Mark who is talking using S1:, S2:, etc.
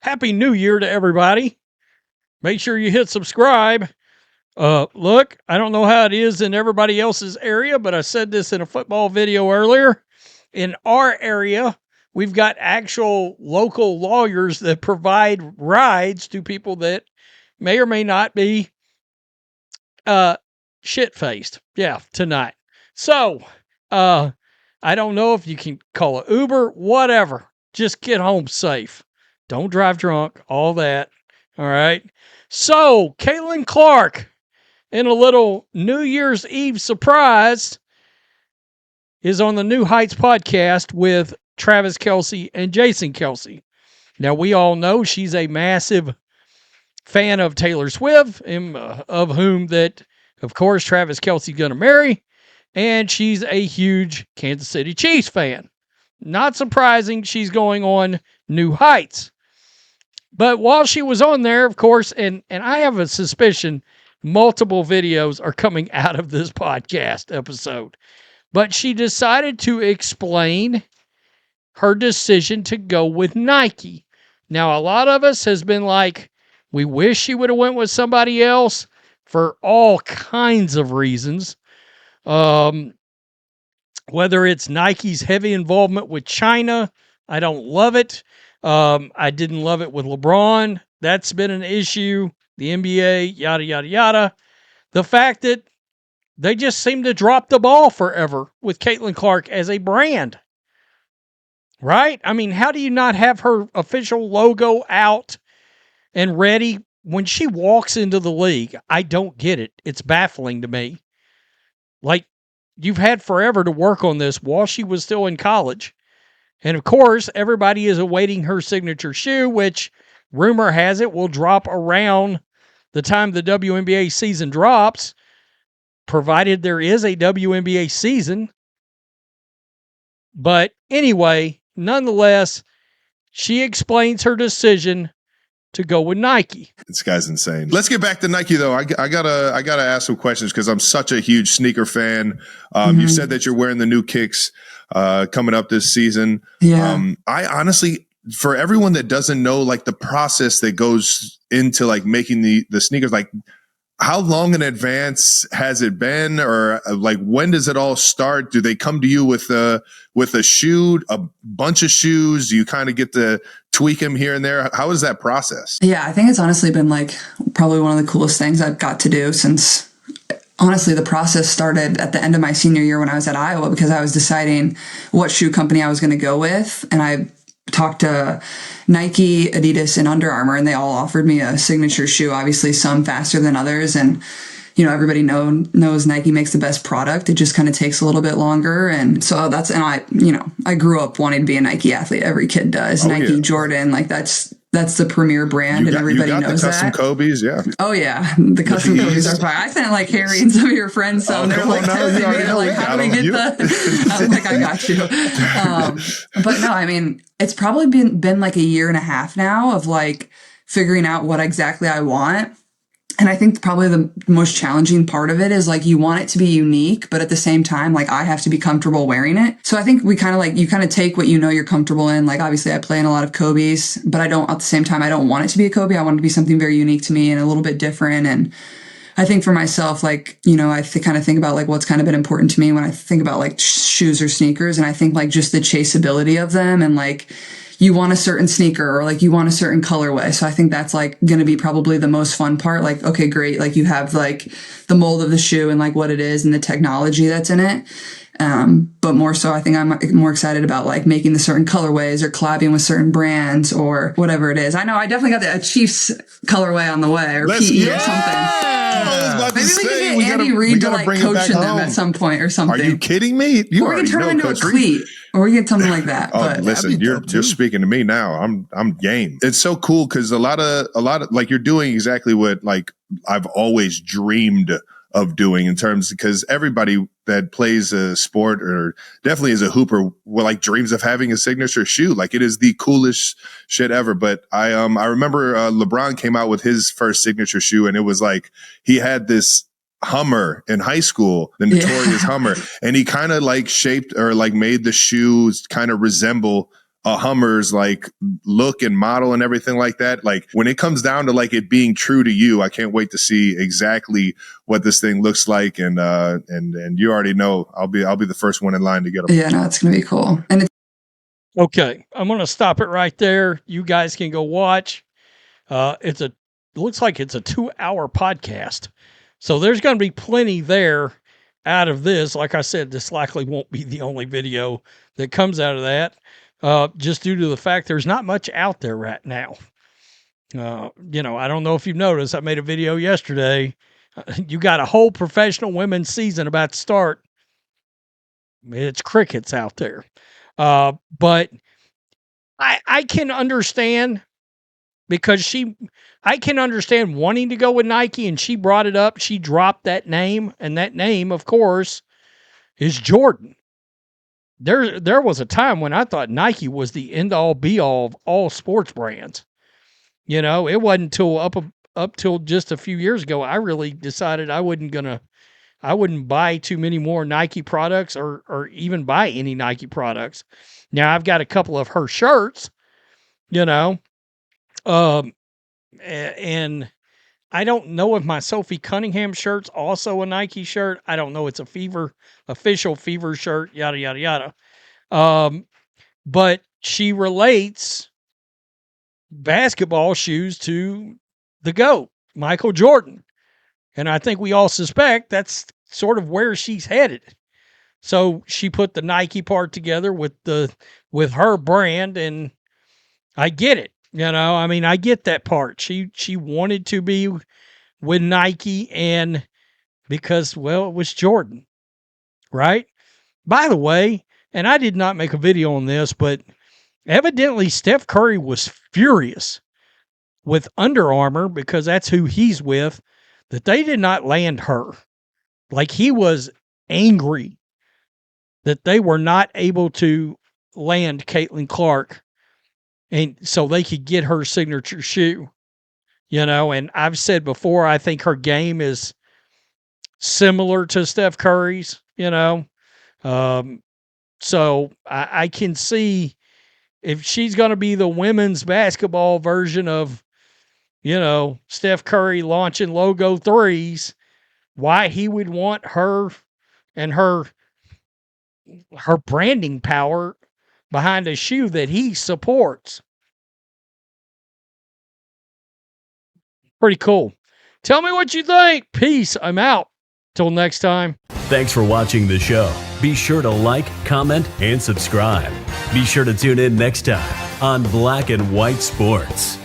S1: Happy New Year to everybody. Make sure you hit subscribe. Look, I don't know how it is in everybody else's area, but I said this in a football video earlier. In our area, we've got actual local lawyers that provide rides to people that may or may not be shit-faced. Yeah, tonight. So, I don't know if you can call it Uber, whatever. Just get home safe. Don't drive drunk, all that. All right. So, Caitlin Clark, in a little New Year's Eve surprise, is on the New Heights podcast with Travis Kelce and Jason Kelce. Now, we all know she's a massive fan of Taylor Swift, of whom that, of course, Travis Kelce's going to marry. And she's a huge Kansas City Chiefs fan. Not surprising, she's going on New Heights. But while she was on there, of course, and I have a suspicion multiple videos are coming out of this podcast episode, but she decided to explain her decision to go with Nike. Now, a lot of us has been like, we wish she would have went with somebody else for all kinds of reasons. Whether it's Nike's heavy involvement with China, I don't love it. I didn't love it with LeBron. That's been an issue. The NBA, yada, yada, yada. The fact that they just seem to drop the ball forever with Caitlin Clark as a brand. Right? I mean, how do you not have her official logo out and ready when she walks into the league? I don't get it. It's baffling to me. Like, you've had forever to work on this while she was still in college. And of course, everybody is awaiting her signature shoe, which rumor has it will drop around the time the WNBA season drops, provided there is a WNBA season. But anyway, nonetheless, she explains her decision to go with Nike.
S2: This guy's insane. Let's get back to Nike though. I gotta ask some questions because I'm such a huge sneaker fan. You said that you're wearing the new kicks coming up this season.
S3: Yeah.
S2: I honestly, for everyone that doesn't know like the process that goes into like making the sneakers, like how long in advance has it been, or like when does it all start? Do they come to you with a shoe, a bunch of shoes? Do you kind of get to tweak them here and there? How is that process?
S3: Yeah, I think it's honestly been like probably one of the coolest things I've got to do since honestly the process started at the end of my senior year when I was at Iowa, because I was deciding what shoe company I was going to go with. And I talked to Nike, Adidas, and Under Armour, and they all offered me a signature shoe, obviously some faster than others. And, you know, everybody knows Nike makes the best product. It just kind of takes a little bit longer. And so I grew up wanting to be a Nike athlete. Every kid does. Nike, yeah. Jordan, like that's the premier brand, and everybody knows that.
S2: The custom Kobe's, yeah.
S3: Oh yeah, the custom Kobe's are fine. I sent like Harry and some of your friends some. They're like texting me, they're like, "How do we get the?" I was like, "I got you." But no, I mean, it's probably been like a year and a half now of like figuring out what exactly I want. And I think probably the most challenging part of it is like you want it to be unique, but at the same time, like I have to be comfortable wearing it. So I think you kind of take what you know you're comfortable in. Like obviously I play in a lot of Kobe's, but at the same time, I don't want it to be a Kobe. I want it to be something very unique to me and a little bit different. And I think for myself, like, you know, I kind of think about like what's kind of been important to me when I think about like shoes or sneakers. And I think like just the chaseability of them, and like, you want a certain sneaker or like you want a certain colorway. So I think that's like going to be probably the most fun part. Like, okay, great. Like you have like the mold of the shoe and like what it is and the technology that's in it. But more so, I think I'm more excited about like making the certain colorways or collabing with certain brands or whatever it is. I know I definitely got a Chiefs colorway on the way, or PE or something. Maybe we can get Andy Reid to like coach in them at some point or something.
S2: Are you kidding me?
S3: Or we can turn him into a cleat. Or we get something like that.
S2: Oh,
S3: but
S2: listen, you're speaking to me now. I'm game. It's so cool because a lot of like you're doing exactly what like I've always dreamed of doing in terms, because everybody that plays a sport or definitely is a hooper like dreams of having a signature shoe. Like it is the coolest shit ever. But I remember LeBron came out with his first signature shoe, and it was like he had this Hummer in high school, the notorious Hummer, and he kind of like shaped or like made the shoes kind of resemble a Hummer's like look and model and everything like that. Like when it comes down to like it being true to you, I can't wait to see exactly what this thing looks like. And you already know I'll be the first one in line to get them.
S3: Yeah, no, it's going to be cool. And it's
S1: okay, I'm going to stop it right there. You guys can go watch. It looks like it's a 2-hour podcast. So there's going to be plenty there out of this. Like I said, this likely won't be the only video that comes out of that. Just due to the fact there's not much out there right now. I don't know if you've noticed, I made a video yesterday. You got a whole professional women's season about to start. It's crickets out there. But I can understand because I can understand wanting to go with Nike, and she brought it up. She dropped that name, and that name, of course, is Jordan. There was a time when I thought Nike was the end-all be-all of all sports brands. It wasn't until up till just a few years ago I really decided I wouldn't buy too many more Nike products or even buy any Nike products. Now I've got a couple of her shirts, and I don't know if my Sophie Cunningham shirt's also a Nike shirt. I don't know. It's a official Fever shirt, yada, yada, yada. But she relates basketball shoes to the GOAT, Michael Jordan. And I think we all suspect that's sort of where she's headed. So she put the Nike part together with her brand, and I get it. I get that part. She wanted to be with Nike, and because, well, it was Jordan, right? By the way, and I did not make a video on this, but evidently Steph Curry was furious with Under Armour, because that's who he's with, that they did not land her. Like, he was angry that they were not able to land Caitlin Clark, and so they could get her signature shoe, and I've said before, I think her game is similar to Steph Curry's, so I can see if she's going to be the women's basketball version of, Steph Curry launching logo threes, why he would want her and her branding power behind a shoe that he supports. Pretty cool. Tell me what you think. Peace. I'm out. Till next time.
S4: Thanks for watching the show. Be sure to like, comment, and subscribe. Be sure to tune in next time on Black and White Sports.